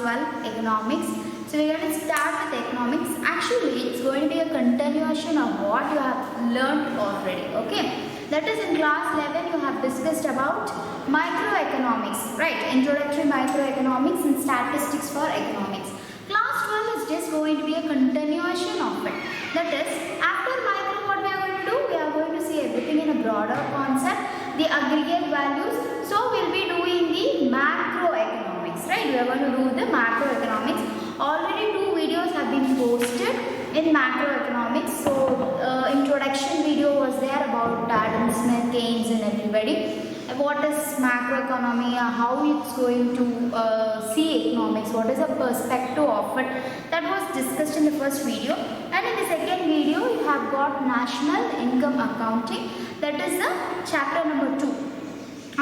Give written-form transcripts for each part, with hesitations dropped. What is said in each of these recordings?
12 economics. So we're going to start with economics. Actually, it's going to be a continuation of what you have learned already. Okay, that is in class 11 you have discussed about microeconomics, right? Introductory microeconomics and statistics for economics. Class 12 is just going to be a continuation of it. That is, after micro, what we are going to do? We are going to see everything in a broader concept, the aggregate values. So we'll be doing the macroeconomics, right? We are going to do the macroeconomics. Already 2 videos have been posted in macroeconomics. So introduction video was there about Adam Smith, Keynes and everybody. What is macroeconomy, how it's going to see economics, what is the perspective of it, that was discussed in the first video. And in the second video you have got national income accounting, that is the chapter number 2.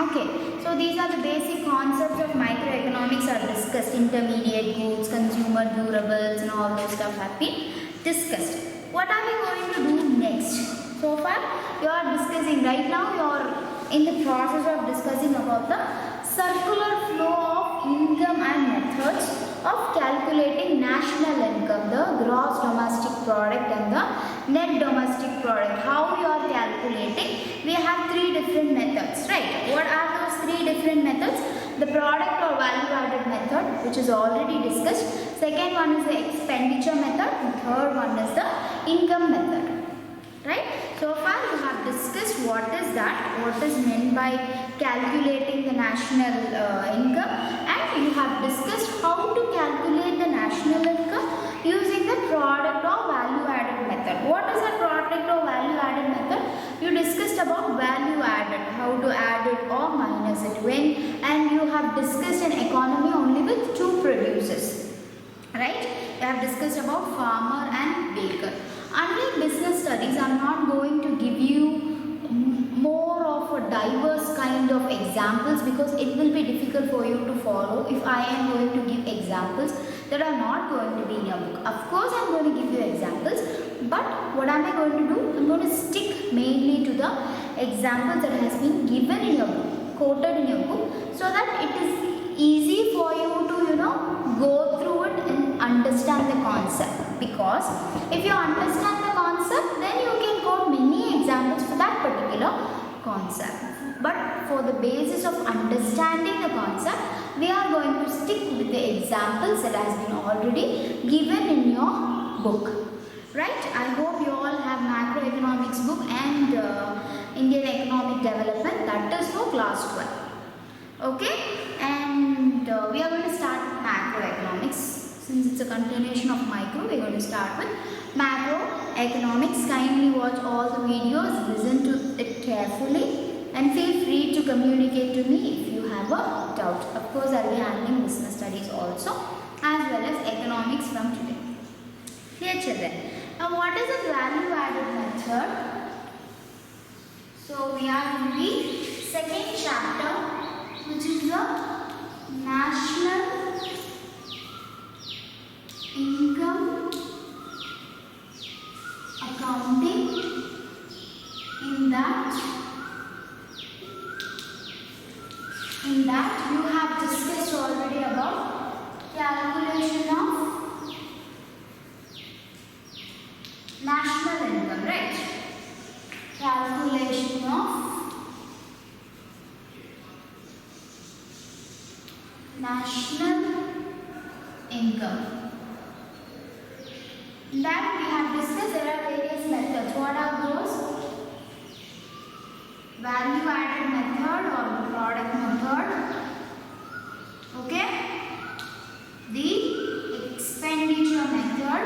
Okay, so these are the basic concepts of microeconomics are discussed. Intermediate goods, consumer durables and all those stuff have been discussed. What are we going to do next? So far you are discussing, right now you are in the process of discussing about the circular flow of income and methods of calculating national income, the gross domestic product and the net domestic product. How you are calculating? We have 3 different methods, right? What are those 3 different methods? The product or value added method, which is already discussed. Second one is the expenditure method. And third one is the income method. Right? So far you have discussed what is that, what is meant by calculating the national income, and you have discussed how to calculate the national income using the product or value added method. What is the product or value added method? You discussed about value added, how to add it or minus it, when, and you have discussed an economy only with 2 producers. Right? You have discussed about farmer and baker. Unlike business studies, I am not going to give you more of a diverse kind of examples because it will be difficult for you to follow if I am going to give examples that are not going to be in your book. Of course, I am going to give you examples, but what am I going to do? I am going to stick mainly to the examples that has been given in your book, quoted in your book, so that it is easy for you to, go through it and understand the concept. Because if you understand the concept, then you can quote many examples for that particular concept. But for the basis of understanding the concept, we are going to stick with the examples that has been already given in your book. Right? I hope you all have macroeconomics book and Indian economic development, that is for class 12. Okay? And we are going to start macroeconomics. Since it's a continuation of micro, we are going to start with macroeconomics. Kindly watch all the videos, listen to it carefully, and feel free to communicate to me if you have a doubt. Of course, I will be handling business studies also, as well as economics from today. Dear children, now what is a value added method? So we are in the second chapter, which is the national income accounting. In that you have discussed already about calculation of national income, right? Calculation of national income. That we have discussed, there are various methods. What are those? Value added method or product method. Okay? The expenditure method.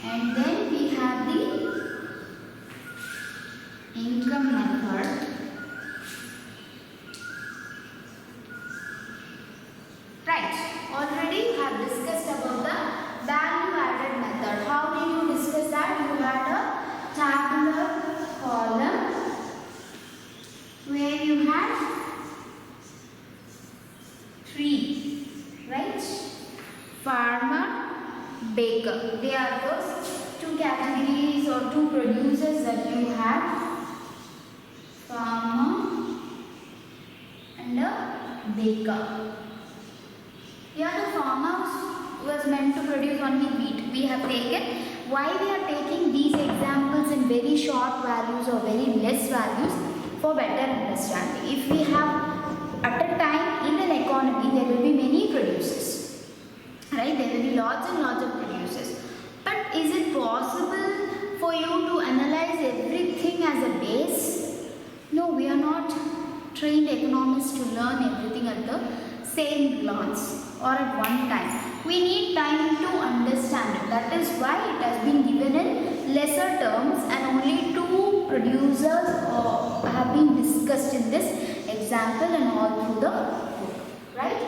And then we have the income method. Right. Already you have discussed about the value added method. How did you discuss that? You had a tabular column where you had 3, right? Farmer, baker. They are those 2 categories or 2 producers that you have. Farmer and a baker. Here the farmers was meant to produce only wheat. We have taken, why we are taking these examples in very short values or very less values, for better understanding. If we have at a time in an economy, there will be many producers, right? There will be lots and lots of producers. But is it possible for you to analyze everything as a base? No, we are not trained economists to learn everything at the same glance or at one time. We need time to understand it. That is why it has been given in lesser terms and only two producers have been discussed in this example and all through the book. Right?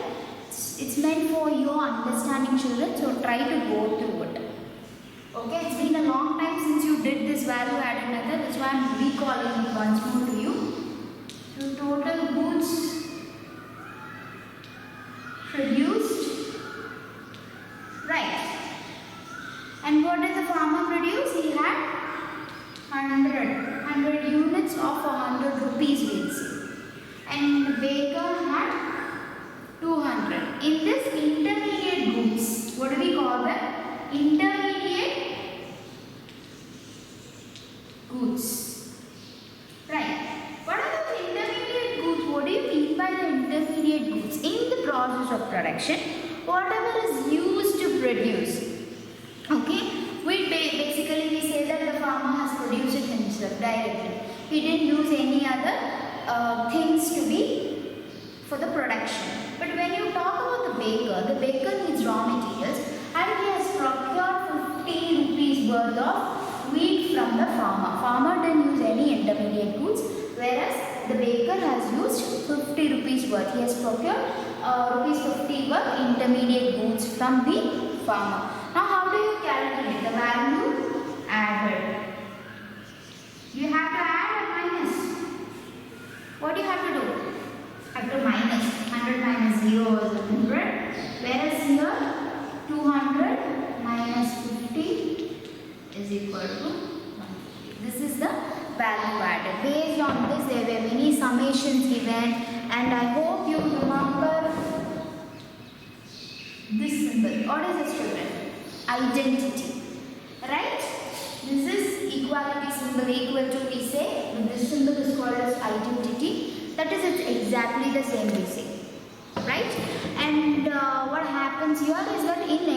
It's meant for your understanding, children, so try to go through it. Okay, it's been a long time since you did this value added method. That's why I'm recalling it once more to you. So total goods produced, right? And what did the farmer produce? He had 100 units of 100 rupees, we'll see. And the baker had 200. In this intermediate goods, what do we call them? Intermediate goods. Right. What are the intermediate goods? What do you mean by the intermediate goods? In the process of production, whatever is used to produce. Okay. Basically we say that the farmer has produced it himself directly. He didn't use any other things to be for the production. But when you talk about the baker needs raw materials and he has procured 50 rupees worth of wheat from the farmer. Farmer didn't use any intermediate goods, whereas the baker has used 50 rupees worth. He has procured rupees 50 worth intermediate goods from the farmer. Now how do you calculate the value added? You have to add or minus. What do you have to do? Have to minus. 100 minus 0 is 100. Whereas here 200 minus 50 is equal to 150. This is the value added. Based on this, there were many summations given, and I hope you remember this symbol. What is this, children? Identity. Right? This is equality symbol, equal to, we say. This symbol is called as identity. That is, it's exactly the same we say. Right? And what happens here is that in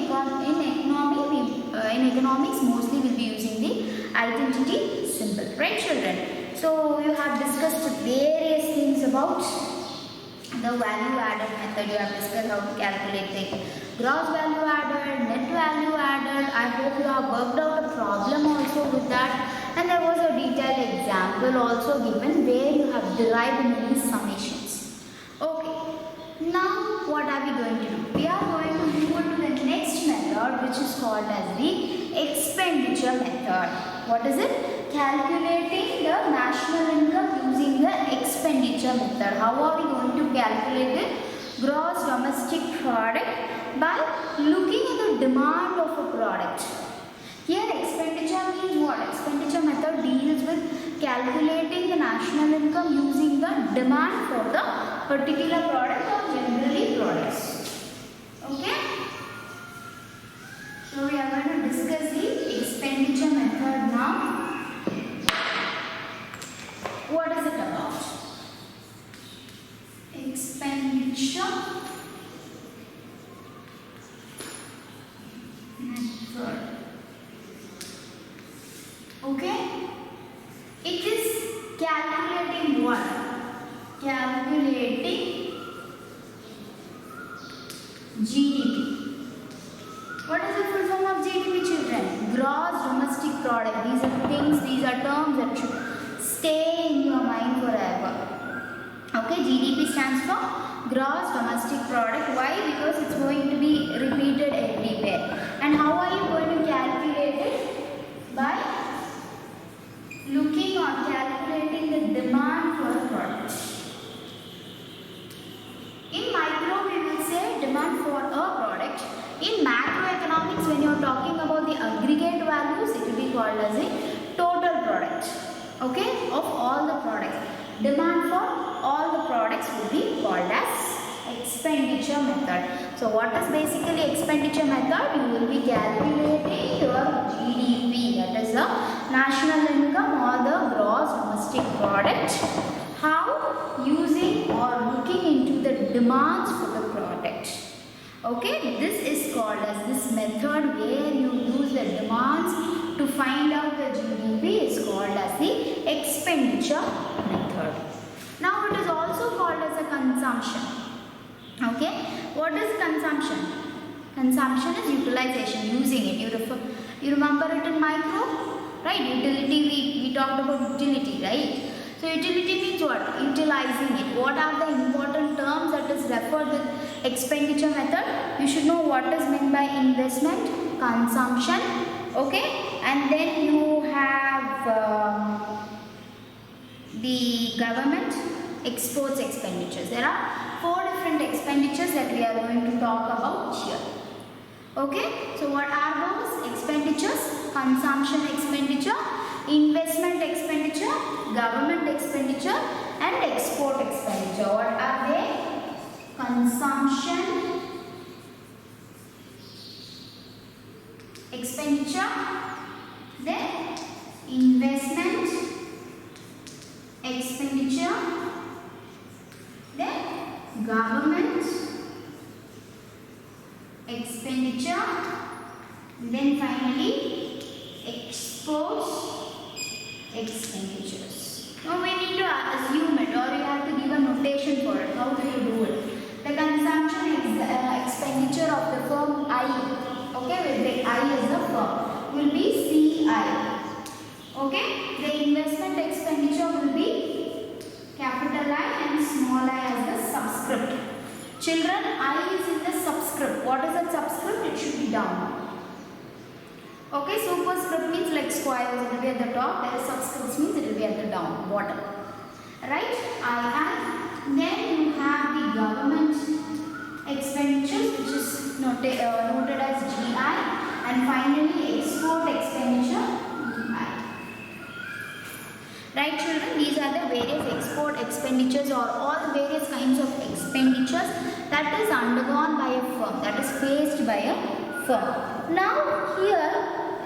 economics mostly we'll be using the identity symbol. Right, children? So you have discussed various things about the value added method. You have discussed how to calculate the gross value added, net value added. I hope you have worked out a problem also with that. And there was a detailed example also given where you have derived many summations. Okay. Now what are we going to do? We are going to move on to the next method, which is called as the expenditure method. What is it? Calculating the national income using the expenditure method. How are we going to calculate the gross domestic product? By looking at the demand of a product. Here expenditure means what? Expenditure method deals with calculating the national income using the demand for the particular product or generally products. Okay? So we are going to discuss the expenditure method now. What is it about? Expenditure method. Okay? It is calculating what? Calculating GDP. What is the full form of GDP, children? Gross domestic product. These are things, these are terms that should stay in your mind forever. Okay, GDP stands for gross domestic product. Why? Because it's going to be repeated everywhere. And how are you going to calculate it? By looking or calculating the demand for a product. In micro, we will say demand for a product. In macroeconomics, when you are talking about the aggregate values, it will be called as a total product. Okay, of all the products. Demand for all the products will be called as expenditure method. So what is basically expenditure method? You will be calculating your GDP, that is the national income or the gross domestic product. How? Using or looking into the demands for the product. Okay, this is called as this method where you use the demands to find out the GDP is called as the expenditure method. Now it is also called as a consumption. Okay, what is consumption? Consumption is utilization, using it. You remember it in micro, right? Utility, we talked about utility, right? So utility means what? Utilizing it. What are the important terms that is referred with expenditure method? You should know what is meant by investment, consumption, okay? And then you have the government exports expenditures. There are 4 different expenditures that we are going to talk about here. Okay, so what are those expenditures? Consumption expenditure, investment expenditure, government expenditure and export expenditure. What are they? Consumption expenditure, then investment expenditure, then government expenditure, then finally exports expenditures. Now we need to assume it, or you have to give a notation for it. How do you do it? The consumption expenditure of the firm I, okay, with the I as the firm, will be CI. Okay, the investment expenditure will be capital I and small I as the subscript. Children, I is in the subscript. What is that subscript? It should be down. Okay, superscript means like squares, it will be at the top, whereas subscript means it will be at the down, bottom. Right? I. Then you have the government expenditures, which is noted as GI, and finally export expenditure. Right, children, these are the various export expenditures or all the various kinds of expenditures that is undergone by a firm, that is faced by a firm. Now here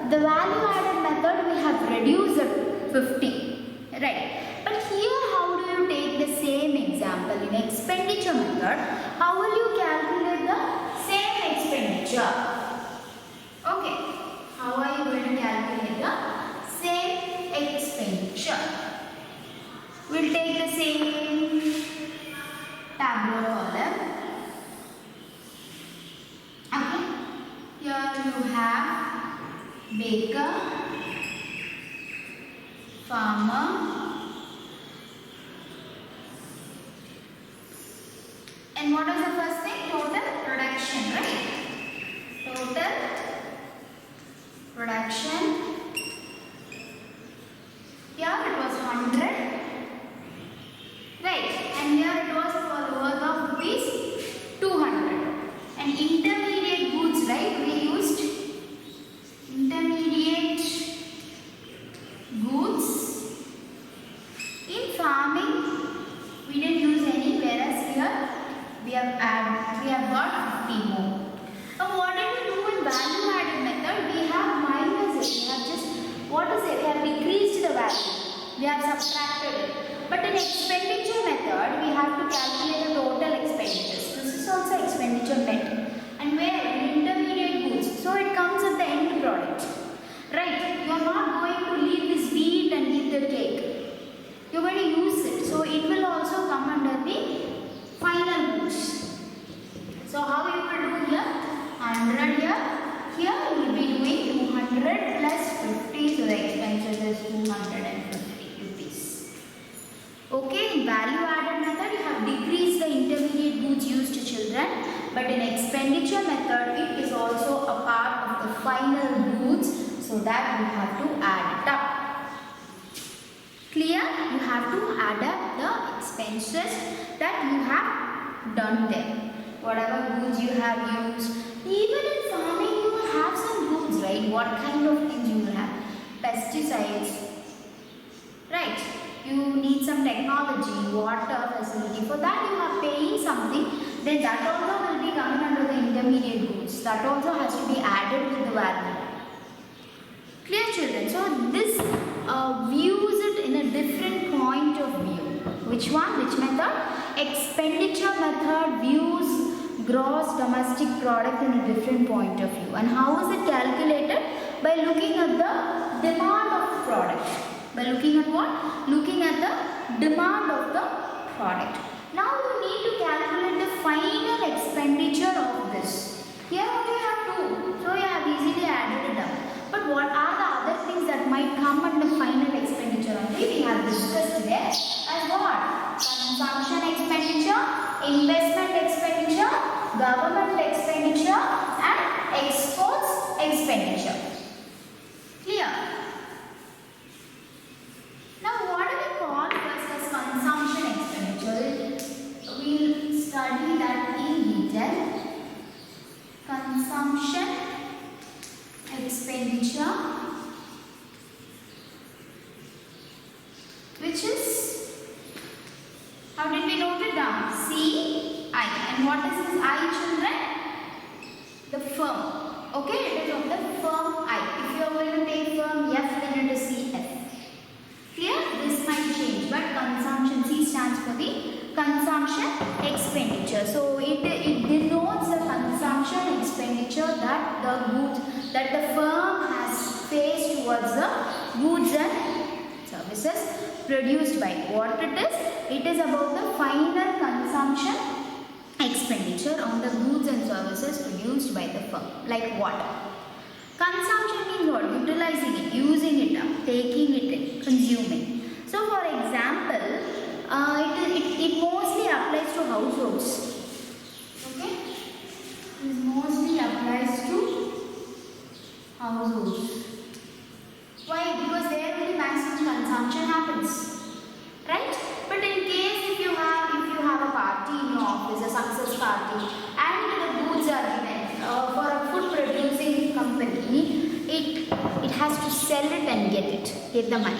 the value added method we have reduced at 50, right? But here how do you take the same example? In expenditure method, how will you calculate the same expenditure? Okay, how are you going to calculate the same expenditure? We'll take the same tabular column. Okay, here you have baker, farmer, and what is the first thing? Total production, right? Total production. Here it was 100, right? And here it was for the worth of rupees 200. And intermediate goods, right? We used intermediate goods. In farming, we didn't use any, whereas here we have got 50 more. Now what did we do in value added method? We have minus it. We have just, what is it? We have decreased the value. We have subtracted it. But in expenditure method, we have to calculate the total expenditures. This is also expenditure net. And where? In intermediate goods. So it comes at the end product. Right? You are not going to leave this wheat and leave the cake. You are going to use it. So it will also come under the final goods. So how you will do here? 100 here. Here we will be doing 200 plus 50. So the expenses is 250 rupees. Okay, in value added method you have decreased the intermediate goods used to children, but in expenditure method it is also a part of the final goods, so that you have to add it up. Clear? You have to add up the expenses that you have done there. Whatever goods you have used. Even in farming you will have some goods, right? What kind of things you will have? Pesticides, right? You need some technology, water facility. For that you are paying something then that also will be coming under the intermediate goods. That also has to be added with the value. Clear, children? So this views it in a different point of view. Which one? Which method? Expenditure method views gross domestic product in a different point of view. And how is it calculated? By looking at the demand of the product. By looking at what? Looking at the demand of the product. Now you need to calculate the final expenditure of this. Here only you have 2, so you have easily added it up. But what are the other things that might come under final expenditure only? We have discussed there as what? Consumption expenditure, investment expenditure, government expenditure and exports expenditure. Clear? Now what do we call first as consumption expenditure? We'll study that in detail. Consumption expenditure, which is, how did we note it down? C-I. And what is this I, children? The firm. Okay, it is of the firm I. If you are going to take firm F, then it is C-F. Clear? This might change, but consumption, C stands for the consumption expenditure. So it denotes the consumption expenditure that the goods, that the firm has faced towards the goods and services produced by. What it is? It is about the final consumption expenditure on the goods and services produced by the firm. Like what? Consumption means what? Utilizing it, using it up, taking it in, consuming. So for example, it mostly applies to households. Okay? It mostly applies to households. Why? Because there only maximum consumption happens. Right? But in case if you have a party in your office, a success party, and the goods are given for a food producing company, it has to sell it and get the money.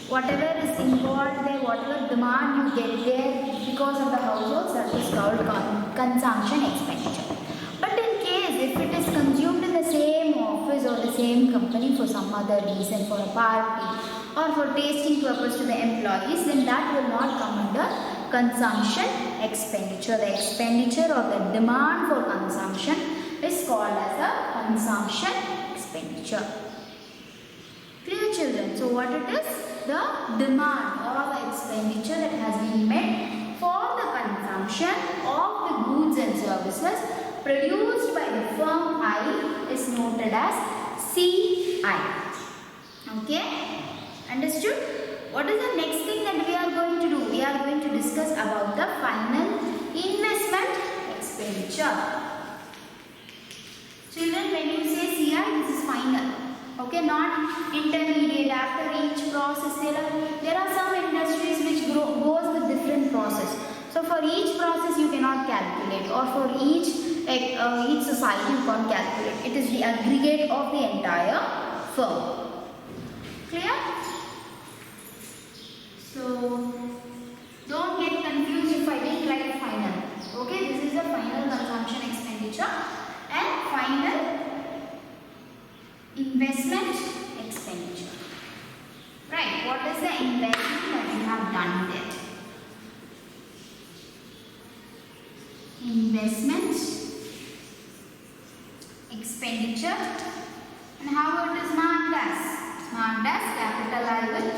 Whatever is involved there, whatever demand you get there because of the households, that is called consumption expenditure. But in case if it is consumed in the same office or the same company for some other reason, for a party or for tasting purpose to the employees, then that will not come under consumption expenditure. The expenditure or the demand for consumption is called as a consumption expenditure. Clear, children? So what it is? The demand or the expenditure that has been made for the consumption of the goods and services produced by the firm I is noted as CI. Okay? Understood? What is the next thing that we are going to do? We are going to discuss about the final investment expenditure. Children, when you say CI, this is final. Okay, not intermediate. After each process, there are some industries which goes with different process. So for each process you cannot calculate, or for each society you can't calculate. It is the aggregate of the entire firm. Clear? So don't get confused if I didn't write final. Okay, this is the final consumption expenditure and final investment expenditure. Right, what is the investment that you have done there? Investment expenditure, and how it is marked as? Marked as capital I with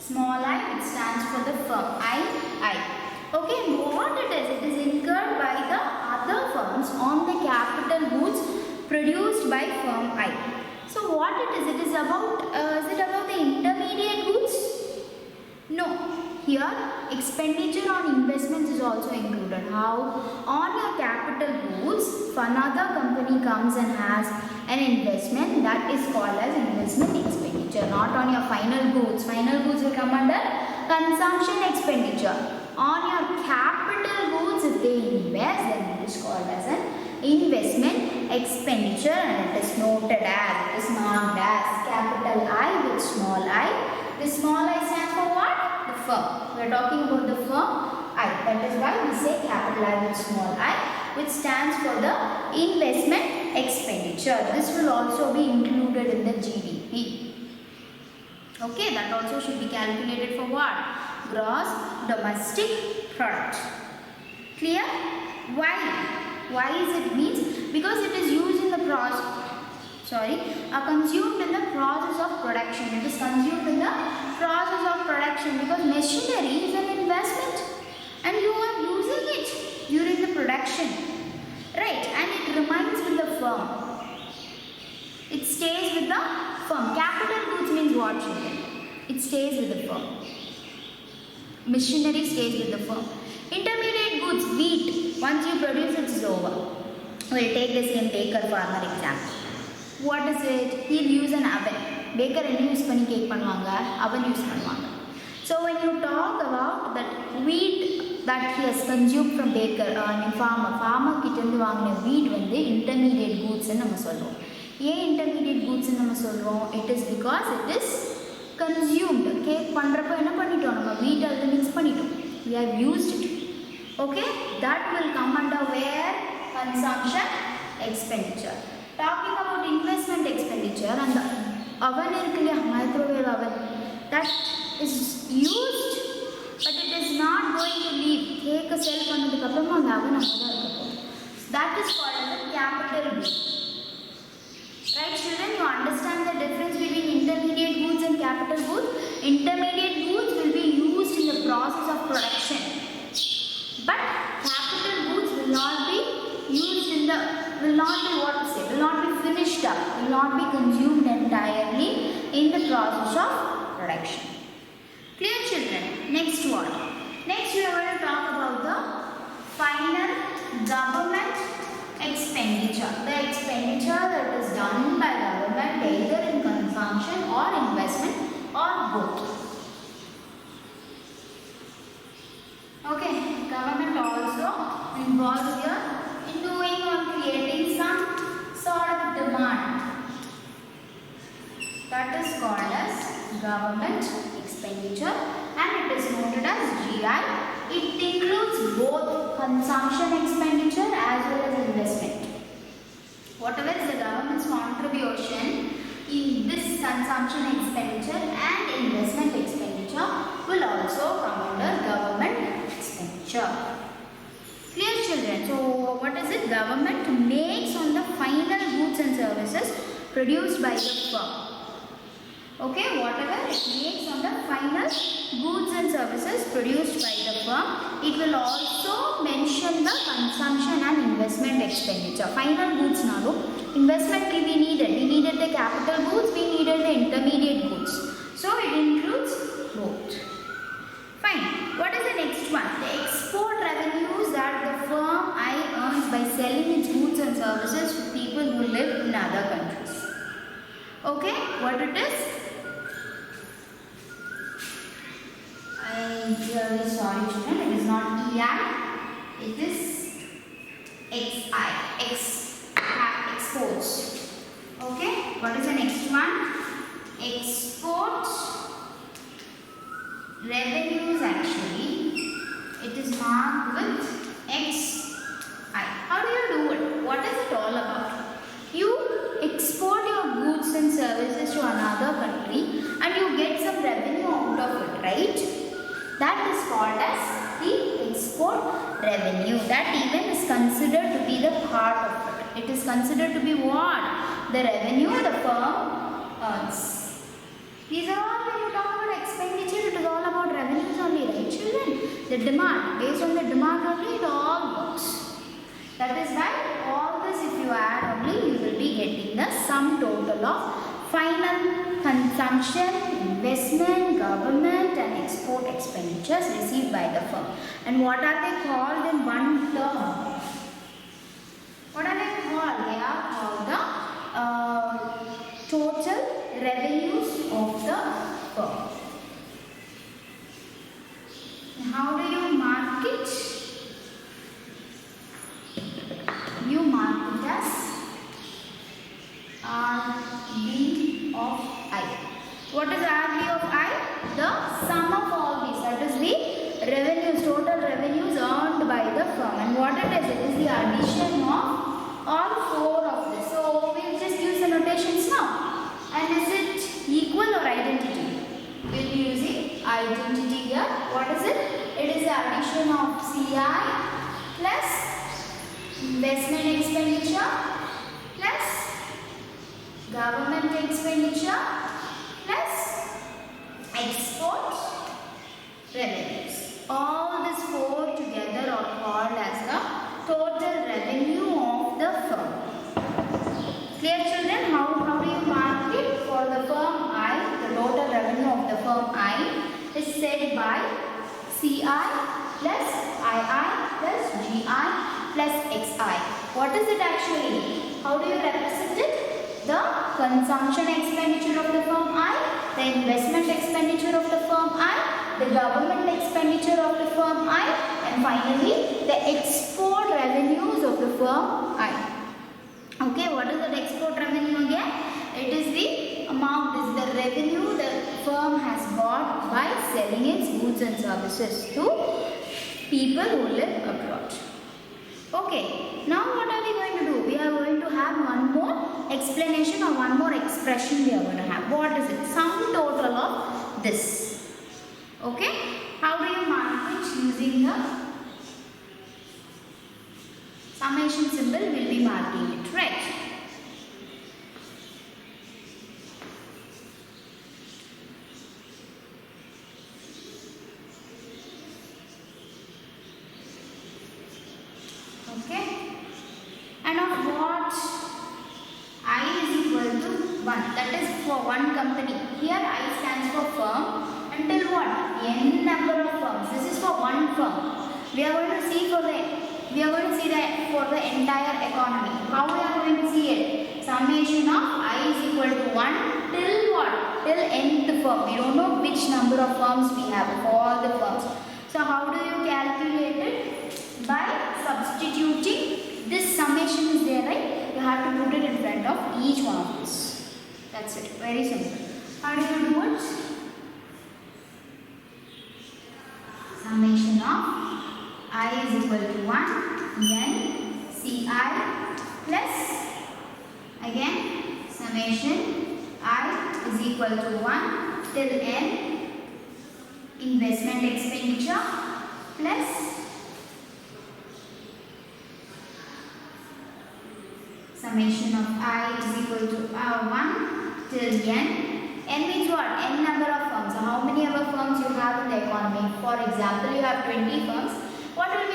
small I, which stands for the firm I. Okay, what it is incurred by the other firms on the capital goods produced by firm I. So what it is about, is it about the intermediate goods? No. Here expenditure on investments is also included. How? On your capital goods, if another company comes and has an investment, that is called as investment expenditure. Not on your final goods. Final goods will come under consumption expenditure. On your capital goods, if they invest, then it is called as an investment expenditure, and it is noted as, it is marked as capital I with small I. The small I stands for what? The firm. We are talking about the firm I. I. That is why we say capital I with small I, which stands for the investment expenditure. This will also be included in the GDP. Okay, that also should be calculated for what? Gross domestic product. Clear? Why? Why is it means? Because it is used in the consumed in the process of production. It is consumed in the process of production because machinery is an investment and you are using it during the production. Right? And it remains with the firm. It stays with the firm. Capital goods means what, children? It stays with the firm. Machinery stays with the firm. Intermediate goods, wheat, once you produce it is over. We'll take the same baker farmer example. What is it? He'll use an oven. Baker enna use panni cake பண்ணுவாங்க, oven use பண்ணுவாங்க. So when you talk about that wheat that he has consumed from baker, farmer கிட்ட இருந்து வாங்கின wheat வந்து intermediate goods ன்னு நம்ம சொல்றோம். ஏன் intermediate goods ன்னு நம்ம சொல்றோம்? It is because it is consumed. Cake பண்றப்ப என்ன பண்ணிட்டோம்? நம்ம wheat அதுல mix பண்ணிட்டோம். We have used it. Okay? That will come under where? Consumption expenditure. Talking about investment expenditure and the oven microwave oven that is used but it is not going to leave. Take a cell பண்ணதுக்கு அப்புறமா அந்த oven அங்கதான் இருக்கும். That is called as a capital good. Right, children? You understand the difference between intermediate goods and capital goods? Intermediate goods will be used in the process of production, but capital goods will not be used in the, will not be finished up, will not be consumed entirely in the process of production. Clear, children? Next one. Next we are going to talk about the final government expenditure. The expenditure that is done by government either in consumption or investment or both. Okay, government also involved here in doing or creating some sort of demand. That is called as government expenditure and it is noted as GI. It includes both consumption expenditure as well as investment. Whatever is the government's contribution in this consumption expenditure and investment expenditure will also come under government expenditure. Clear, children? So what is it? Government makes on the final goods and services produced by the firm. Okay, whatever it makes on the final goods and services produced by the firm, it will also mention the consumption and investment expenditure. Final goods now, investment we needed. We needed the capital goods, we needed the intermediate goods. So it includes both. Fine. What is the next one? The export revenues that the firm I earns by selling its goods and services to people who live in other countries. Okay, what it is? I'm really sorry, children. It is not EI. It is XI. Exports. Okay. What is the next one? Export revenues. Actually, it is marked with XI. How do you do it? What is it all about? You export your goods and services to another country, and you get some revenue out of it, right? That is called as the export revenue. That even is considered to be the part of it. It is considered to be what? The revenue the firm earns. These are all, when you talk about expenditure, it is all about revenues only, right, children? The demand. Based on the demand only, it all works. That is why all this, if you add only, you will be getting the sum total of final consumption, investment, government and export expenditures received by the firm. And what are they called in one term? What are they called? They are called the total revenues of the firm. How do you mark it? You mark it as RV of I. What is RV of I? The sum of all these. That is the revenues, total revenue all four of this. So we'll just use the notations now. And is it equal or identity? We'll be using identity here. What is it? It is the addition of CI plus investment expenditure plus government expenditure plus export revenues. All these four together are called as the total revenue of the firm. Clear, children? How do you mark it? For the firm I, the total revenue of the firm I is set by CI plus II plus GI plus XI. What is it actually? How do you represent it? The consumption expenditure of the firm I, the investment expenditure of the firm I, the government expenditure of the firm I, and finally the export revenues of the firm I. Okay, what is that export revenue again? It is the amount, is the revenue the firm has got by selling its goods and services to people who live abroad. Okay, now what are we going to do? We are going to have one more explanation or one more expression we are going to have. What is it? Sum total of this. Okay, how do you mark it? Using the summation symbol, we will be marking it, right? Okay, and of what I is equal to 1, that is for one company. Here I stands for firm until what? N number of firms. This is for one firm. We are going to see that for the entire economy. How we are going to see it? Summation of I is equal to 1 till what? Till nth firm. We don't know which number of firms we have for all the firms. So how do you calculate it? By substituting this summation is there, right? You have to put it in front of each one of this. That's it. Very simple. How do you do it? Summation of I is equal to 1 n CI plus again summation I is equal to 1 till n investment expenditure plus summation of I is equal to 1 till n. N means what? N number of firms. So how many other firms you have in the economy? For example, you have 20 firms. What will be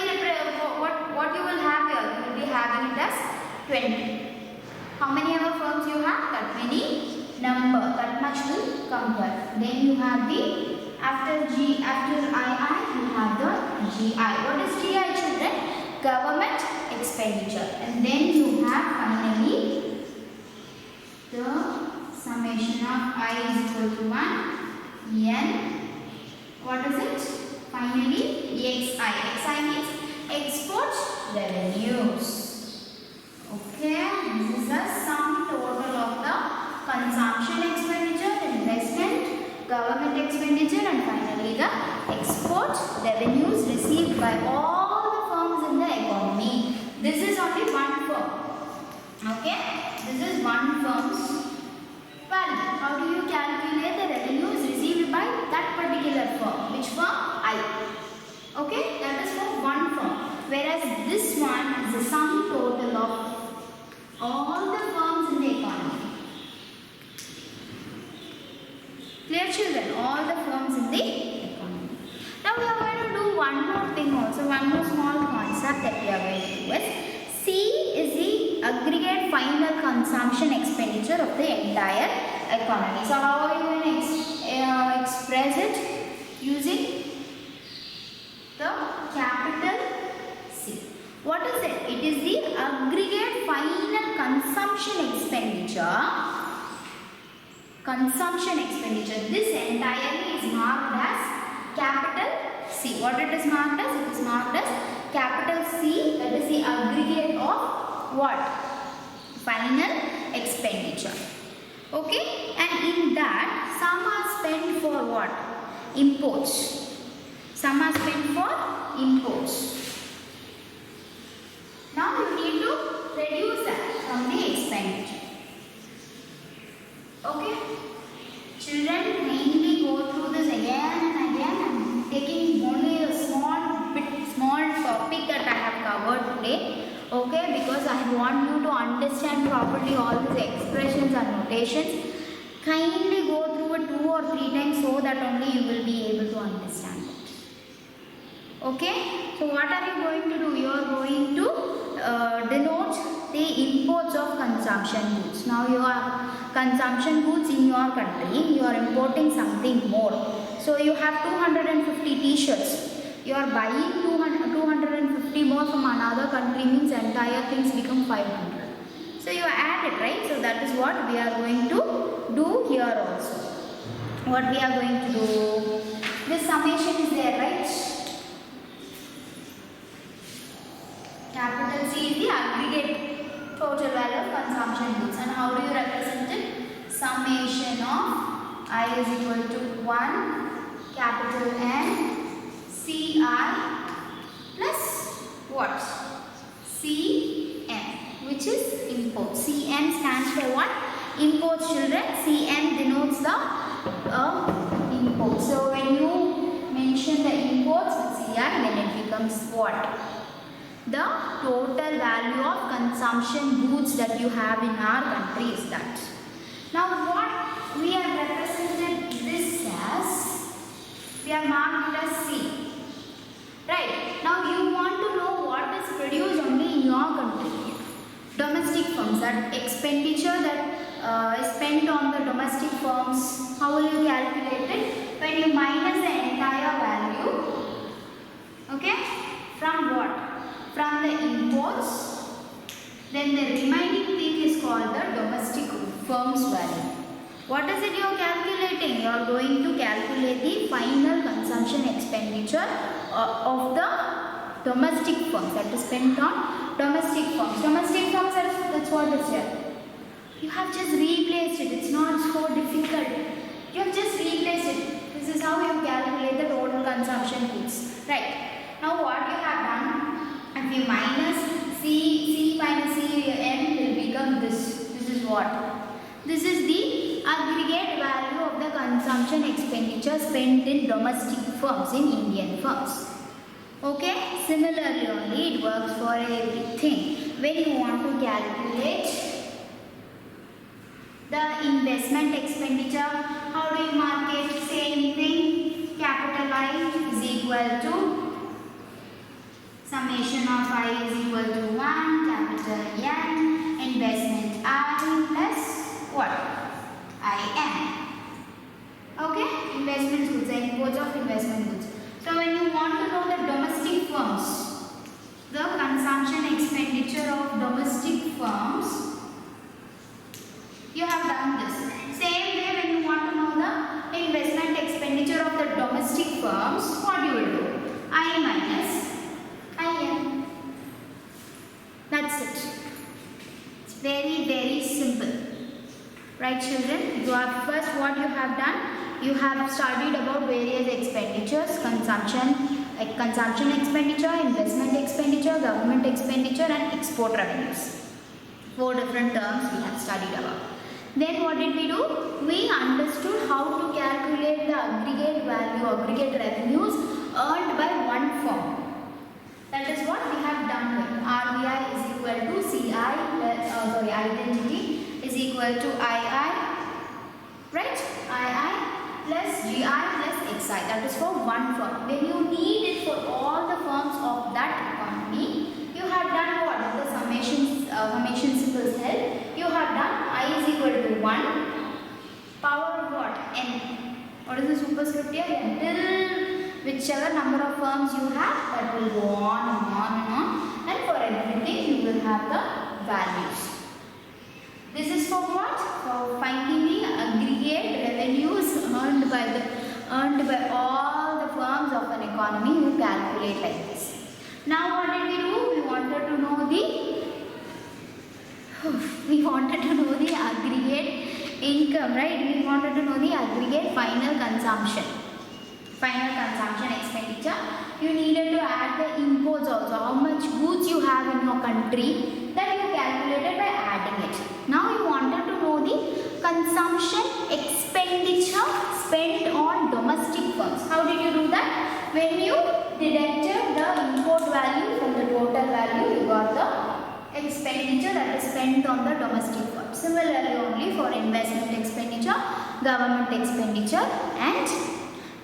what you will have here? You will be having it as 20. How many other firms you have? That many number. That much will come here. Then you have the after II you have the GI. What is GI, children? Government expenditure. And then you have finally the summation of I is equal to 1 n. What is it? Finally XI. XI means export revenues. Okay, this is the sum total of the consumption expenditure, investment, government expenditure, and finally the export revenues received by all the firms in the economy. This is only one firm. Okay, this is one firm's value. How do you calculate the revenues received by that particular firm? Which firm? I. Okay, that is for one firm. Whereas this one is the sum total of all the firms in the economy. Clear, children? All the firms in the economy. Now we are going to do one more thing also, one more small concept that we are going to do is C is the aggregate final consumption expenditure of the entire economy. So how are you going to express it? Using the capital C. What is it? It is the aggregate final consumption expenditure. This entirely is marked as capital C. What it is marked as? It is marked as capital C. That is the aggregate of what? Final expenditure. Okay, and in that some are spent for what? Imports. Some are spent for imports. Now you need to reduce from the expenditure. Okay, children, mainly go through this again and again. I'm taking only a small topic that I have covered today. Okay, because I want you to understand properly all these expressions and notations. Kindly go through it 2 or 3 times so that only you will be able to understand it. Okay, so what are you going to do? You are going to denote the imports of consumption goods. Now you have consumption goods in your country, you are importing something more. So you have 250 t-shirts. You are buying 250 more from another country, means entire things become 500. So you add it, right? So that is what we are going to do here also. What we are going to do? This summation is there, right? Capital C is the aggregate total value of consumption goods. And how do you represent it? Summation of I is equal to 1 capital N Ci plus what? Cm, which is import. Cm stands for what? Imports, children. Cm denotes the import. So when you mention the imports with Ci, then it becomes what? The total value of consumption goods that you have in our country is that. Now what we have represented this as, we have marked it as C. Right. Now you want to know what is produced only in your country. Domestic firms, that expenditure that is spent on the domestic firms, how will you calculate it? When you minus the entire value, okay, from what? From the imports, then the remaining thing is called the domestic firms value. What is it you are calculating? You are going to calculate the final consumption expenditure of the domestic firms, that is spent on domestic firms. Domestic firms, that's what it is here. You have just replaced it. It's not so difficult. You have just replaced it. This is how you calculate the total consumption goods. Right. Now what you have done? If you minus C minus Cm will become this. This is what? This is the aggregate value of the consumption expenditure spent in domestic firms, in Indian firms. Okay? Similarly only it works for everything. When you want to calculate the investment expenditure, how do you mark it? Same thing. Capital I is equal to summation of I is equal to 1 capital N investment I plus what? IN. Okay? Investment goods, the imports of investment goods. So when you want to know the domestic firms, the consumption expenditure of domestic firms, you have done this. Same way when you want to know the investment expenditure of the domestic firms, what you will do? I minus IN. That's it. It's very simple. Right, children? You are first what you have done? You have studied about various expenditures, consumption expenditure, investment expenditure, government expenditure and export revenues. 4 different terms we have studied about. Then what did we do? We understood how to calculate the aggregate value, aggregate revenues earned by one firm. That is what we have done here. RBI is equal to CI, identity is equal to II, right? II plus GI plus XI. That is for one firm. When you need it for all the firms of that company, you have done what? The summation symbols help. You have done I is equal to 1 power of what? N. What is the superscript here? Until whichever number of firms you have, that will go on and on and on, and for everything you will have the values. This is for what? For finding the aggregate revenues earned by all the firms of an economy. You calculate like this. Now what did we do? We wanted to know the aggregate income, right? We wanted to know the aggregate final consumption expenditure. You needed to add the imports also, how much goods you have in your country, that you calculated by adding. when you deducted the import value from the total value, you got the expenditure that is spent on the domestic fund. Similarly only for investment expenditure, government expenditure, and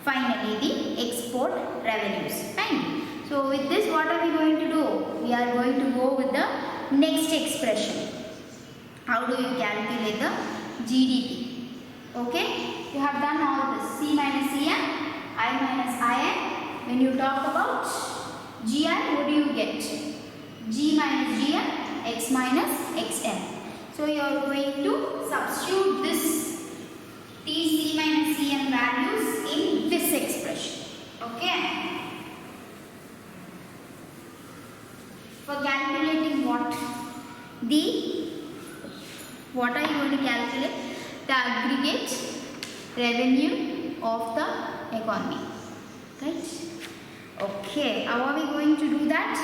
finally the export revenues. Fine. So with this, what are we going to do? We are going to go with the next expression. How do you calculate the GDP? Okay, you have done all this. C minus Cm, I minus Im. When you talk about Gi, what do you get? G minus Gm, X minus Xm. So you are going to substitute this T, C minus Cm values in this expression. Okay. For calculating what? What are you going to calculate? The aggregate revenue of the economy. Right? Okay. How are we going to do that?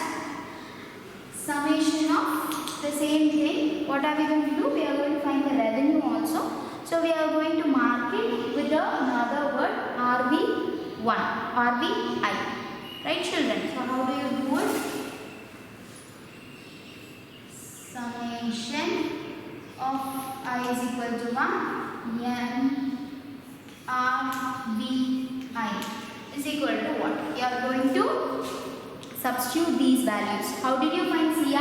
Summation of the same thing. What are we going to do? We are going to find the revenue also. So we are going to mark it with another word RB1, RBI. Right, children? So how do you do it? Summation of I is equal to 1 N RBI is equal to what? You are going to substitute these values. How did you find Ci?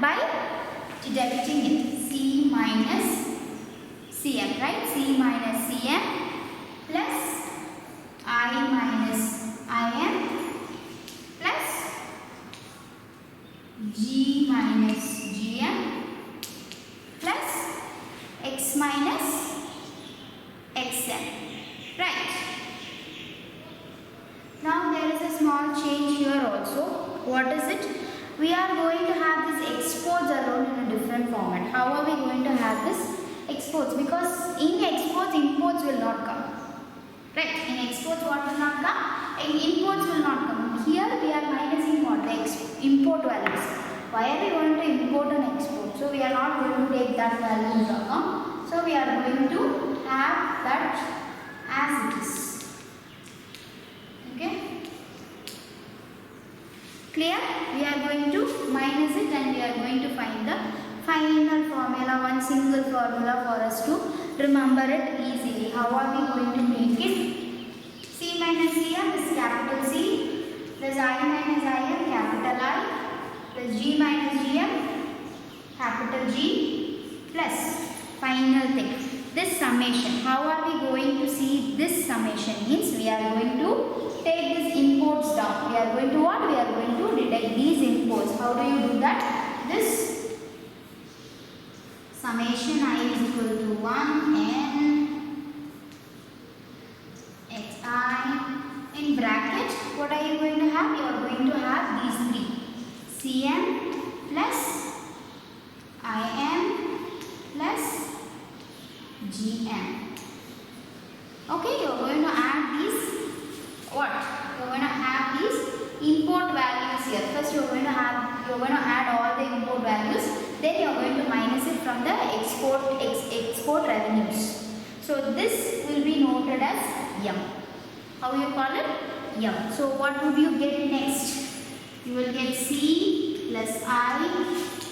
By deducting it. C minus Cm, right? C minus Cm plus I minus Im plus G minus Gm plus X minus Xm. Right. Now there is a small change here also. What is it? We are going to have this exports alone in a different format. How are we going to have this exports? Because in exports, imports will not come. Right? In exports, what will not come? In imports will not come. Here we are minusing what? The import values. Why are we going to import and export? So we are not going to take that value into account. So we are going to have that as it is. Okay? Clear? We are going to minus it and we are going to find the final formula, one single formula for us to remember it easily. How are we going to make it? C minus Cm is capital C plus I minus Im capital I plus G minus Gm capital G plus final thing. This summation, how are we going to see this summation? Means we are going to take these imports down. We are going to what? We are going to deduct these imports. How do you do that? This summation I is equal to 1 n xi in bracket. What are you going to have? You are going to have these three. Cm plus Im plus Gm. Okay, you are going to add these what? You are going to have these import values here. First you are going to add all the import values. Then you are going to minus it from the export revenues. So this will be noted as M. How you call it? M. So what would you get next? You will get C plus I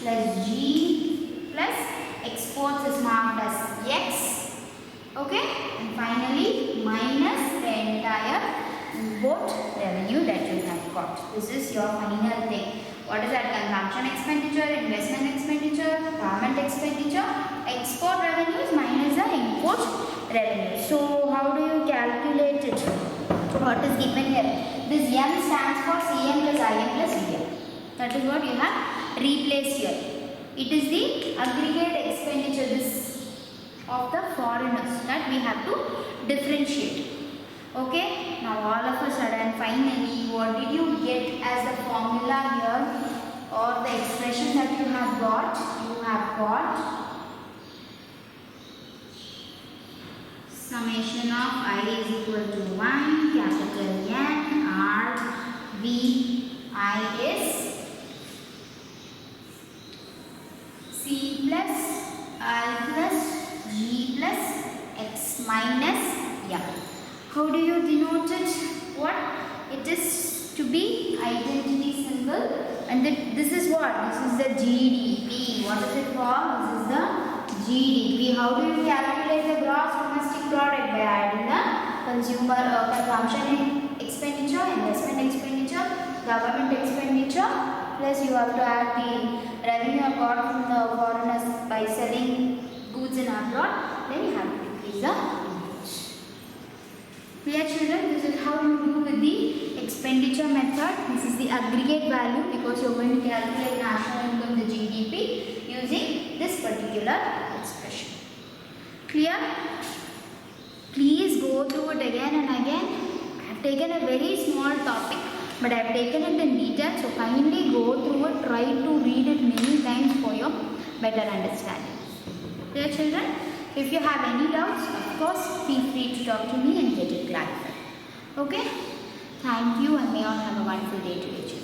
plus G plus exports is marked as X. Okay? And finally minus the entire import revenue that you have got. This is your final thing. What is that? Consumption expenditure, investment expenditure, government expenditure, export revenues minus the import revenue. So how do you calculate it? What is given here? This M stands for Cm plus Im plus Vm. That is what you have replaced here. It is the aggregate expenditure of the foreigners that we have to differentiate. Okay, now all of a sudden finally what did you get as the formula here or the expression that you have got? You have got summation of I is equal to 1 capital N R V I is C plus I plus G plus X minus M. How do you denote it? What? It is to be identity symbol, and this is what? This is the GDP. What is it called? This is the GDP. How do you calculate the gross domestic product? By adding the consumer consumption expenditure, investment expenditure, government expenditure, plus you have to add the revenue got from the foreigners by selling goods in abroad. Then you have to decrease the inputs. Dear children, this is how you do with the expenditure method. This is the aggregate value because you are going to calculate national income, the GDP, using this particular expression. Clear? Please go through it again and again. I have taken a very small topic, but I have taken it in detail. So kindly go through it. Try to read it many times for your better understanding. Dear children, if you have any doubts, of course, feel free to talk to me and get it clarified. Okay? Thank you, and may all have a wonderful day today, children.